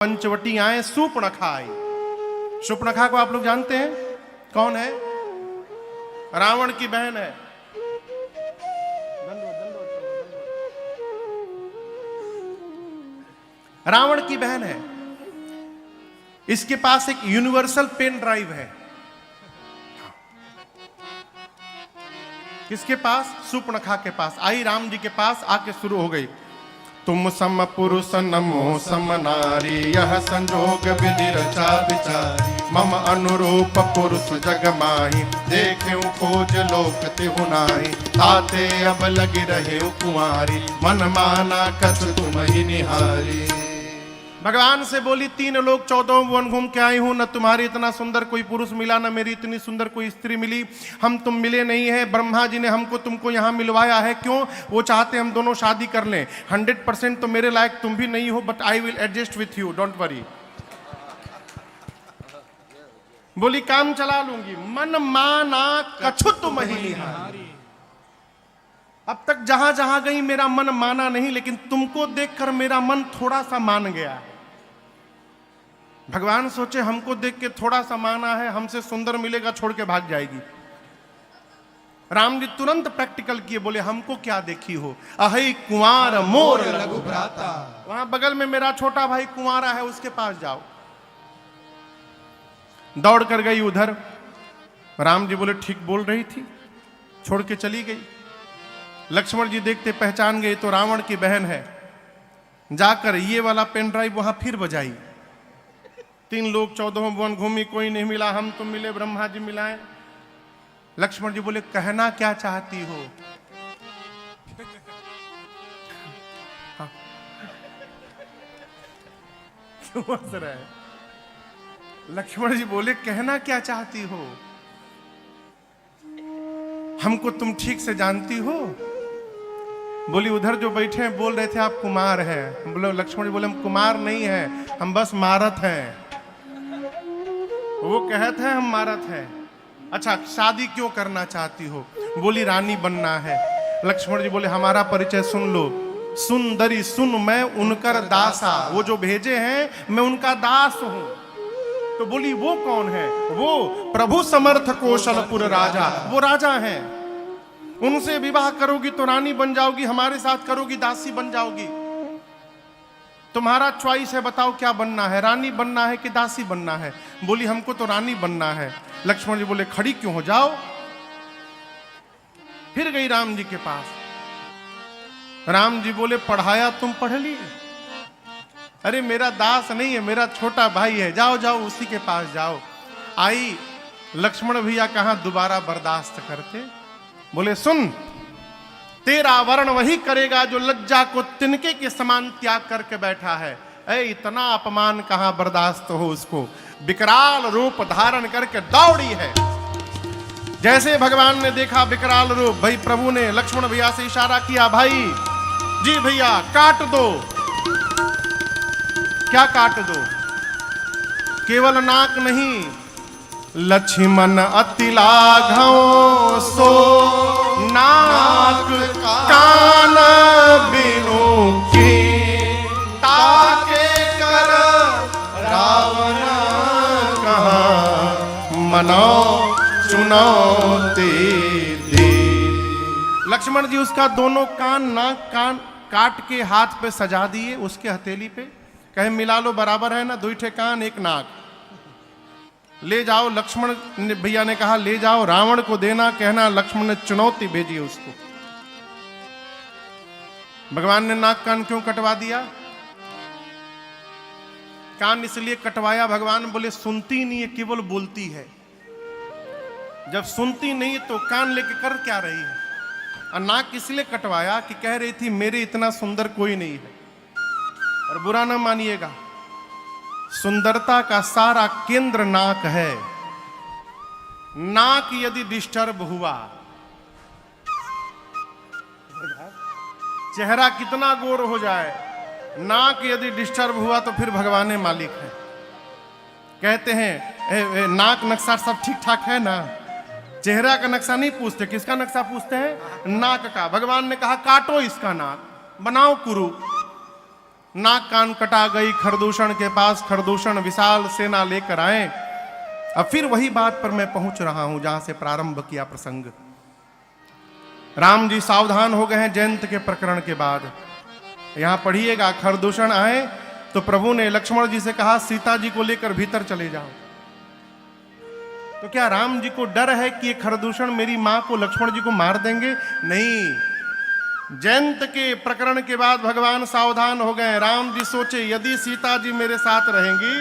पंचवटी आए, सूर्पणखा आई। सूर्पणखा को आप लोग जानते हैं कौन है? रावण की बहन है। रावण की बहन है। इसके पास एक यूनिवर्सल पेन ड्राइव है। किसके पास? सूर्पणखा के पास। आई राम जी के पास, आके शुरू हो गई। तुम सम पुरुष नमो सम नारी, यह संजोग विधि रचा विचारी। मम अनुरूप पुरुष जग माही, देखे खोज लोक तिहु नाहि। ताते अब लगी रहे कुंवारी, मन माना कछ तुम ही निहारी। भगवान से बोली, 3 लोग 14 वन घूम के आई हूं, न तुम्हारी इतना सुंदर कोई पुरुष मिला, न मेरी इतनी सुंदर कोई स्त्री मिली। हम तुम मिले नहीं है। ब्रह्मा जी ने हमको तुमको यहां मिलवाया है। क्यों? वो चाहते हम दोनों शादी कर लें। 100% तो मेरे लायक तुम भी नहीं हो, but I will adjust with you, don't worry. बोली काम चला लूंगी। मन माना कछु तुम ही निहारी। अब तक जहां जहां गई मेरा मन माना नहीं, लेकिन तुमको देखकर मेरा मन थोड़ा सा मान गया। भगवान सोचे हमको देख के थोड़ा सा माना है, हमसे सुंदर मिलेगा छोड़ के भाग जाएगी। राम जी तुरंत प्रैक्टिकल किए, बोले हमको क्या देखी हो? अहि कुंवार मोर लघु भ्राता। वहां बगल में मेरा छोटा भाई कुंवारा है, उसके पास जाओ। दौड़ कर गई उधर। राम जी बोले ठीक बोल रही थी, छोड़ के चली गई। लक्ष्मण जी देखते पहचान गए तो रावण की बहन है। जाकर ये वाला पेन ड्राइव वहां फिर बजाई। 3 लोग 14 वन घूमी, कोई नहीं मिला। हम तुम मिले, ब्रह्मा जी मिलाए। लक्ष्मण जी बोले कहना क्या चाहती हो? हाँ। क्यों हंस रहा है? लक्ष्मण जी बोले कहना क्या चाहती हो? हमको तुम ठीक से जानती हो? बोली उधर जो बैठे हैं बोल रहे थे आप कुमार हैं। बोले लक्ष्मण जी बोले हम कुमार नहीं हैं, हम बस मारत हैं। वो कहते हैं हम मारत हैं। अच्छा शादी क्यों करना चाहती हो? बोली रानी बनना है। लक्ष्मण जी बोले हमारा परिचय सुन लो। सुंदरी सुन मैं उनकर दासा, वो जो भेजे हैं मैं उनका दास हूं। तो बोली वो कौन है? वो प्रभु समर्थ कौशलपुर राजा, वो राजा हैं। उनसे विवाह करोगी तो रानी बन जाओगी, हमारे साथ करोगी दासी बन जाओगी। तुम्हारा च्वाइस है, बताओ क्या बनना है? रानी बनना है कि दासी बनना है? बोली हमको तो रानी बनना है। लक्ष्मण जी बोले खड़ी क्यों हो जाओ। फिर गई राम जी के पास। राम जी बोले पढ़ाया तुम पढ़ ली? अरे मेरा दास नहीं है, मेरा छोटा भाई है, जाओ जाओ उसी के पास जाओ। आई। लक्ष्मण भैया कहां दोबारा बर्दाश्त करते। बोले सुन, तेरा वर्ण वही करेगा जो लज्जा को तिनके के समान त्याग करके बैठा है। ऐ इतना अपमान कहां बर्दाश्त हो उसको। विकराल रूप धारण करके दौड़ी है। जैसे भगवान ने देखा विकराल रूप, भाई प्रभु ने लक्ष्मण भैया से इशारा किया, भाई जी भैया काट दो। क्या काट दो? केवल नाक नहीं, लक्ष्मण अति लाघव सो नाक कान बिनु की। ताके कर रावण कहाँ, मनो चुनौती दी। लक्ष्मण जी उसका दोनों कान नाक कान काट के हाथ पे सजा दिए, उसके हथेली पे। कहे मिला लो बराबर है ना, 2 ठे कान 1 नाक। ले जाओ। लक्ष्मण भैया ने कहा ले जाओ, रावण को देना, कहना लक्ष्मण ने चुनौती भेजी उसको। भगवान ने नाक कान क्यों कटवा दिया? कान इसलिए कटवाया, भगवान बोले सुनती नहीं है, केवल बोलती है। जब सुनती नहीं तो कान लेके कर क्या रही है? और नाक इसलिए कटवाया कि कह रही थी मेरे इतना सुंदर कोई नहीं है। और बुरा ना मानिएगा, सुंदरता का सारा केंद्र नाक है। नाक यदि डिस्टर्ब हुआ, चेहरा कितना गोर हो जाए, नाक यदि डिस्टर्ब हुआ तो फिर भगवान मालिक है। कहते हैं नाक नक्शा सब ठीक ठाक है ना, चेहरा का नक्शा नहीं पूछते, किसका नक्शा पूछते हैं? नाक का। भगवान ने कहा काटो इसका नाक, बनाओ कुरु। नाक कान कटा गई खरदूषण के पास, खरदूषण विशाल सेना लेकर आए। अब फिर वही बात पर मैं पहुंच रहा हूं जहां से प्रारंभ किया प्रसंग। राम जी सावधान हो गए हैं जयंत के प्रकरण के बाद। यहां पढ़िएगा, खरदूषण आए तो प्रभु ने लक्ष्मण जी से कहा सीता जी को लेकर भीतर चले जाओ। तो क्या राम जी को डर है कि ये खरदूषण मेरी मां को, लक्ष्मण जी को मार देंगे? नहीं। जयंत के प्रकरण के बाद भगवान सावधान हो गए। राम जी सोचे यदि सीता जी मेरे साथ रहेंगी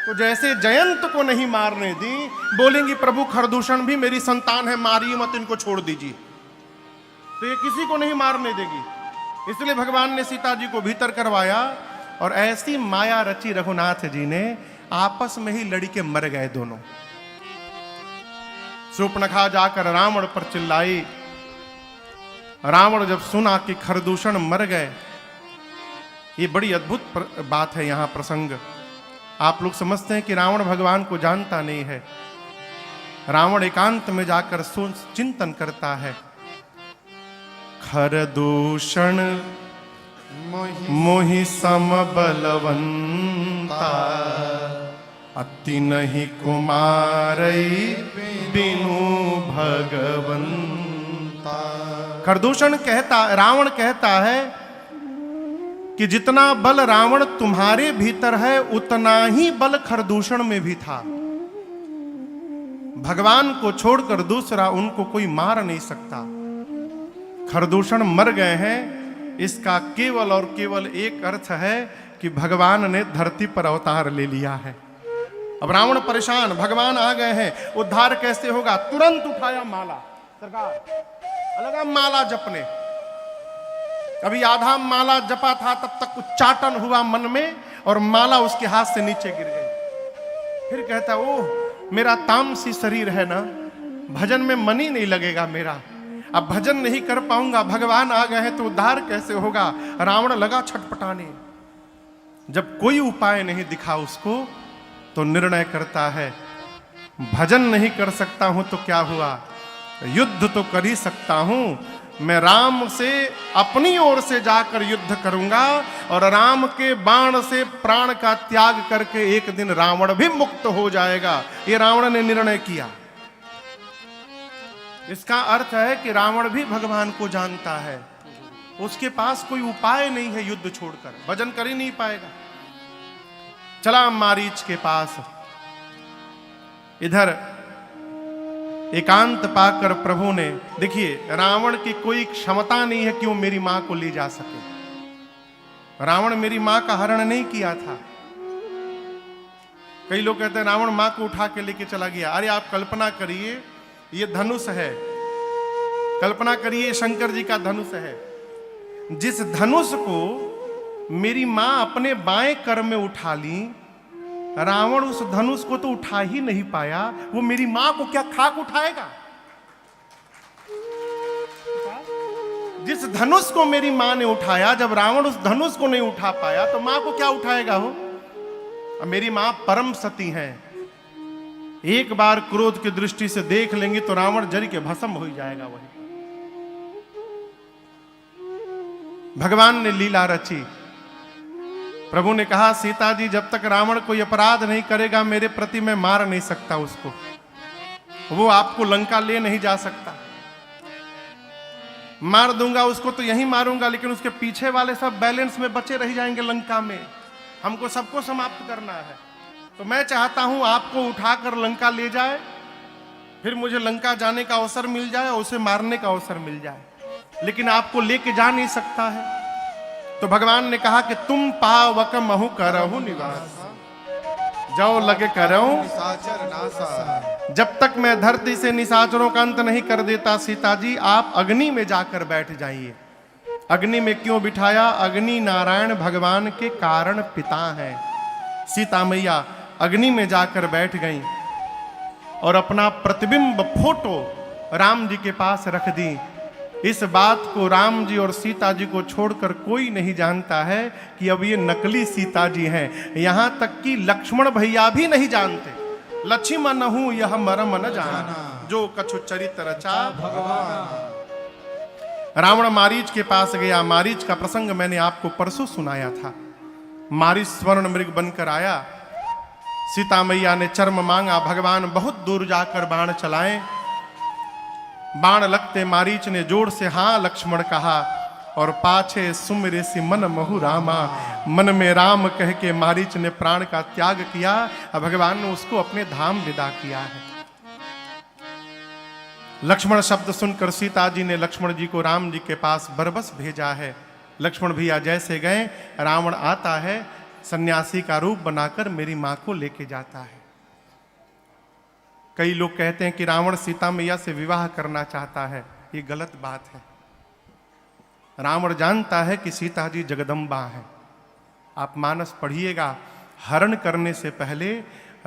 तो जैसे जयंत को नहीं मारने दी, बोलेंगी प्रभु खरदूषण भी मेरी संतान है, मारिए मत, इनको छोड़ दीजिए, तो ये किसी को नहीं मारने देगी। इसलिए भगवान ने सीता जी को भीतर करवाया और ऐसी माया रची रघुनाथ जी ने, आपस में ही लड़ी के मर गए दोनों। शूर्पणखा जाकर रावण पर चिल्लाई। रावण जब सुना कि खरदूषण मर गए, ये बड़ी अद्भुत बात है यहां प्रसंग। आप लोग समझते हैं कि रावण भगवान को जानता नहीं है। रावण एकांत में जाकर चिंतन करता है, खरदूषण मोहि सम बलवंता, अति नहीं कुमारई बिनु भगवंता। खरदूषण कहता, रावण कहता है कि जितना बल रावण तुम्हारे भीतर है उतना ही बल खरदूषण में भी था। भगवान को छोड़कर दूसरा उनको कोई मार नहीं सकता। खरदूषण मर गए हैं, इसका केवल और केवल एक अर्थ है कि भगवान ने धरती पर अवतार ले लिया है। अब रावण परेशान, भगवान आ गए हैं, उद्धार कैसे होगा? तुरंत उठाया माला, सरकार लगा माला जपने। अभी आधा माला जपा था तब तक उच्चाटन हुआ मन में और माला उसके हाथ से नीचे गिर गई। फिर कहता ओह मेरा तामसी शरीर है ना, भजन में मन ही नहीं लगेगा मेरा, अब भजन नहीं कर पाऊंगा, भगवान आ गए हैं तो उद्धार कैसे होगा? रावण लगा छटपटाने। जब कोई उपाय नहीं दिखा उसको तो निर्णय करता है भजन नहीं कर सकता हूं तो क्या हुआ, युद्ध तो कर ही सकता हूं। मैं राम से अपनी ओर से जाकर युद्ध करूंगा और राम के बाण से प्राण का त्याग करके एक दिन रावण भी मुक्त हो जाएगा। ये रावण ने निर्णय किया। इसका अर्थ है कि रावण भी भगवान को जानता है, उसके पास कोई उपाय नहीं है युद्ध छोड़कर, भजन कर ही नहीं पाएगा। चला मारीच के पास। इधर एकांत पाकर प्रभु ने, देखिए रावण की कोई क्षमता नहीं है कि वो मेरी मां को ले जा सके। रावण मेरी मां का हरण नहीं किया था। कई लोग कहते हैं रावण मां को उठा के लेके चला गया। अरे आप कल्पना करिए, ये धनुष है, कल्पना करिए शंकर जी का धनुष है। जिस धनुष को मेरी मां अपने बाएं कर में उठा ली, रावण उस धनुष को तो उठा ही नहीं पाया, वो मेरी मां को क्या खाक उठाएगा? जिस धनुष को मेरी मां ने उठाया, जब रावण उस धनुष को नहीं उठा पाया तो मां को क्या उठाएगा हो? अब मेरी मां परम सती है, एक बार क्रोध की दृष्टि से देख लेंगे तो रावण जल के भस्म हो जाएगा। वही भगवान ने लीला रची। प्रभु ने कहा सीता जी जब तक रावण कोई अपराध नहीं करेगा मेरे प्रति मैं मार नहीं सकता उसको, वो आपको लंका ले नहीं जा सकता। मार दूंगा उसको तो यहीं मारूंगा, लेकिन उसके पीछे वाले सब बैलेंस में बचे रह जाएंगे लंका में। हमको सबको समाप्त करना है, तो मैं चाहता हूं आपको उठाकर लंका ले जाए, फिर मुझे लंका जाने का अवसर मिल जाए और उसे मारने का अवसर मिल जाए, लेकिन आपको लेके जा नहीं सकता है। तो भगवान ने कहा कि तुम पावक महु करहु निवास, जाओ लगे करहु निशाचर नासा। जब तक मैं धरती से निशाचरों का अंत नहीं कर देता सीता जी, आप अग्नि में जाकर बैठ जाइए। अग्नि में क्यों बिठाया? अग्नि नारायण भगवान के कारण पिता हैं। सीता मैया अग्नि में जाकर बैठ गईं और अपना प्रतिबिंब फोटो राम जी के पास रख दी। इस बात को राम जी और सीता जी को छोड़कर कोई नहीं जानता है कि अब ये नकली सीता जी हैं। यहां तक कि लक्ष्मण भैया भी नहीं जानते। लक्ष्मण हूं यह मरम न जाना, जो कछु चरित रचा भगवान। रावण मारीच के पास गया। मारीच का प्रसंग मैंने आपको परसों सुनाया था। मारीच स्वर्ण मृग बनकर आया, सीता मैया ने चर्म मांगा, भगवान बहुत दूर जाकर बाण चलाएं। बाण लगते मारीच ने जोर से हाँ लक्ष्मण कहा, और पाछे सुमिरे सी मन महु रामा। मन में राम कह के मारीच ने प्राण का त्याग किया। अब भगवान ने उसको अपने धाम विदा किया है। लक्ष्मण शब्द सुनकर सीता जी ने लक्ष्मण जी को राम जी के पास बरबस भेजा है। लक्ष्मण भैया जैसे गए, रावण आता है, सन्यासी का रूप बनाकर मेरी मां को लेके जाता है। कई लोग कहते हैं कि रावण सीता मैया से विवाह करना चाहता है। ये गलत बात है। रावण जानता है कि सीता जी जगदम्बा है। आप मानस पढ़िएगा, हरण करने से पहले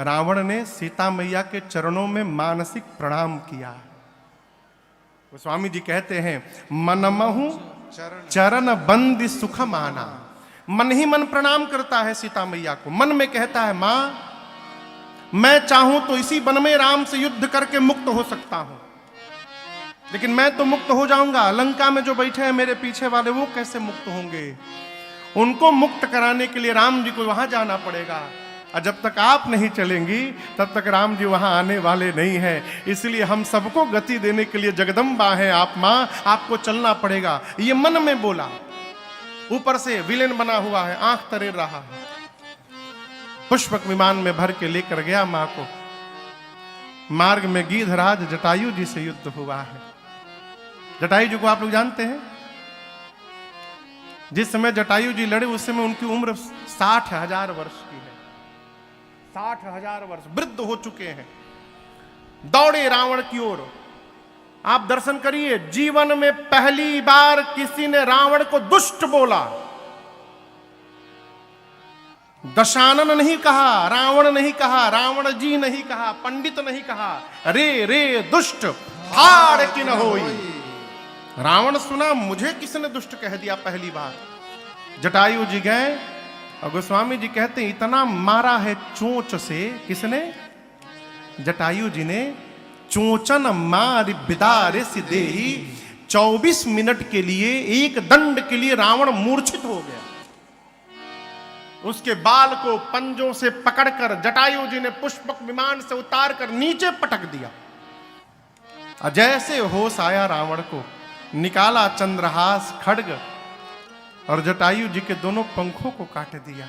रावण ने सीता मैया के चरणों में मानसिक प्रणाम किया। गोस्वामी जी कहते हैं, मनमहु चरण बंदी सुख माना। मन ही मन प्रणाम करता है सीता मैया को। मन में कहता है, मां मैं चाहूं तो इसी वन में राम से युद्ध करके मुक्त हो सकता हूं, लेकिन मैं तो मुक्त हो जाऊंगा, लंका में जो बैठे हैं मेरे पीछे वाले वो कैसे मुक्त होंगे? उनको मुक्त कराने के लिए राम जी को वहां जाना पड़ेगा, और जब तक आप नहीं चलेंगी तब तक राम जी वहां आने वाले नहीं हैं। इसलिए हम सबको गति देने के लिए जगदम्बा है आप मां, आपको चलना पड़ेगा। ये मन में बोला, ऊपर से विलेन बना हुआ है, आंख तरेर रहा है। पुष्पक विमान में भर के लेकर गया मां को। मार्ग में गीधराज जटायु जी से युद्ध हुआ है। जटायु जी को आप लोग जानते हैं। जिस समय जटायु जी लड़े उस समय उनकी उम्र 60,000 वर्ष की है। 60,000 वर्ष, वृद्ध हो चुके हैं। दौड़े रावण की ओर। आप दर्शन करिए, जीवन में पहली बार किसी ने रावण को दुष्ट बोला। दशानन नहीं कहा, रावण नहीं कहा, रावण जी नहीं कहा, पंडित नहीं कहा, रे रे दुष्ट हाड़ की न होई। रावण सुना, मुझे किसने दुष्ट कह दिया पहली बार। जटायु जी गए और गोस्वामी जी कहते हैं, इतना मारा है चोंच से। किसने? जटायु जी ने। चोंचन मार बिदारे सिदेही। 24 मिनट के लिए, एक दंड के लिए रावण मूर्छित हो गया। उसके बाल को पंजों से पकड़कर जटायु जी ने पुष्पक विमान से उतारकर नीचे पटक दिया। जैसे होश आया रावण को, निकाला चंद्रहास खड्ग और जटायु जी के दोनों पंखों को काट दिया।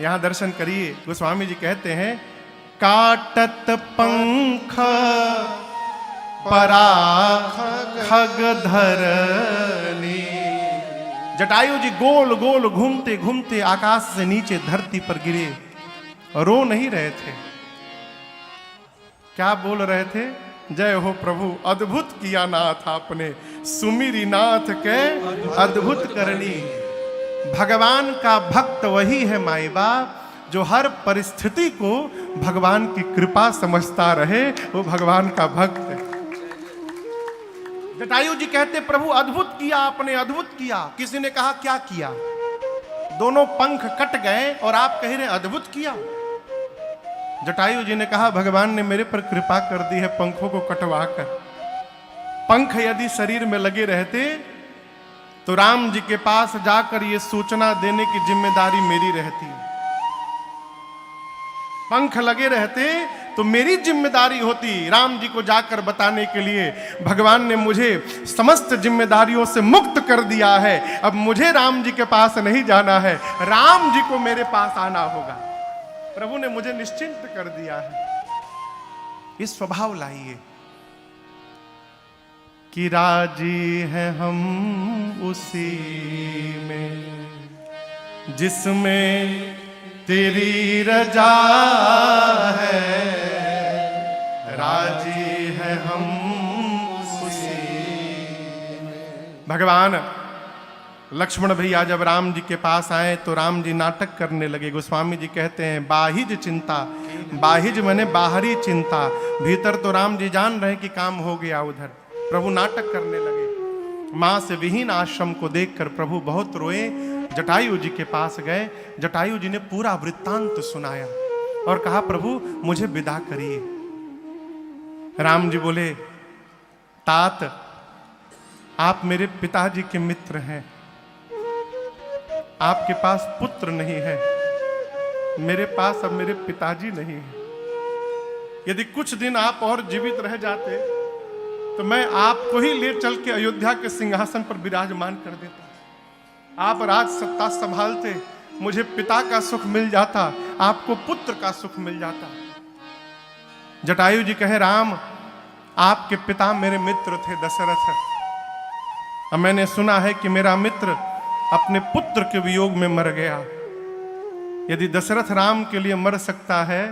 यहां दर्शन करिए, गोस्वामी जी कहते हैं, काटत पंख पराख खग धरनी। जटायु जी गोल गोल घूमते घूमते आकाश से नीचे धरती पर गिरे। रो नहीं रहे थे, क्या बोल रहे थे? जय हो प्रभु, अद्भुत किया नाथ आपने, सुमिरी नाथ के अद्भुत करनी। भगवान का भक्त वही है माई बाप, जो हर परिस्थिति को भगवान की कृपा समझता रहे, वो भगवान का भक्त है। जटायु जी कहते, प्रभु अद्भुत किया आपने, अद्भुत किया। किसी ने कहा, क्या किया? दोनों पंख कट गए और आप कह रहे अद्भुत किया। जटायु जी ने कहा, भगवान ने मेरे पर कृपा कर दी है पंखों को कटवाकर। पंख यदि शरीर में लगे रहते तो राम जी के पास जाकर ये सूचना देने की जिम्मेदारी मेरी रहती। पंख लगे रहते तो मेरी जिम्मेदारी होती राम जी को जाकर बताने के लिए। भगवान ने मुझे समस्त जिम्मेदारियों से मुक्त कर दिया है। अब मुझे राम जी के पास नहीं जाना है, राम जी को मेरे पास आना होगा। प्रभु ने मुझे निश्चिंत कर दिया है। इस स्वभाव लाइए कि राजी है हम उसी में जिसमें तेरी रजा है। राजी है हम उसी में। भगवान लक्ष्मण भैया जब राम जी के पास आए तो राम जी नाटक करने लगे। गोस्वामी जी कहते हैं, बाहिज चिंता। बाहिज माने बाहरी चिंता, भीतर तो राम जी जान रहे कि काम हो गया। उधर प्रभु नाटक करने लगे। मां से विहीन आश्रम को देखकर प्रभु बहुत रोए। जटायु जी के पास गए। जटायु जी ने पूरा वृत्तांत सुनाया और कहा, प्रभु मुझे विदा करिए। राम जी बोले, तात आप मेरे पिताजी के मित्र हैं, आपके पास पुत्र नहीं है, मेरे पास अब मेरे पिताजी नहीं है। यदि कुछ दिन आप और जीवित रह जाते तो मैं आपको ही ले चल के अयोध्या के सिंहासन पर विराजमान कर देता। आप राज सत्ता संभालते, मुझे पिता का सुख मिल जाता, आपको पुत्र का सुख मिल जाता। जटायु जी कहे, राम आपके पिता मेरे मित्र थे दशरथ, अब मैंने सुना है कि मेरा मित्र अपने पुत्र के वियोग में मर गया। यदि दशरथ राम के लिए मर सकता है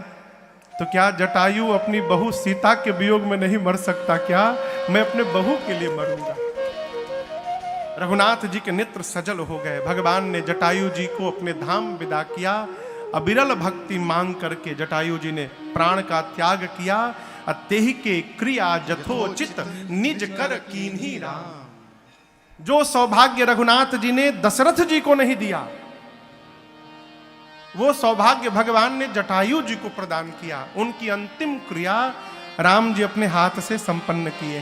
तो क्या जटायु अपनी बहू सीता के वियोग में नहीं मर सकता? क्या मैं अपने बहू के लिए मरूंगा? रघुनाथ जी के नेत्र सजल हो गए। भगवान ने जटायु जी को अपने धाम विदा किया। अविरल भक्ति मांग करके जटायु जी ने प्राण का त्याग किया। अतेहि के क्रिया जथोचित निज कर कीन्ही राम। जो सौभाग्य रघुनाथ जी ने दशरथ जी को नहीं दिया, वो सौभाग्य भगवान ने जटायु जी को प्रदान किया। उनकी अंतिम क्रिया राम जी अपने हाथ से संपन्न किए।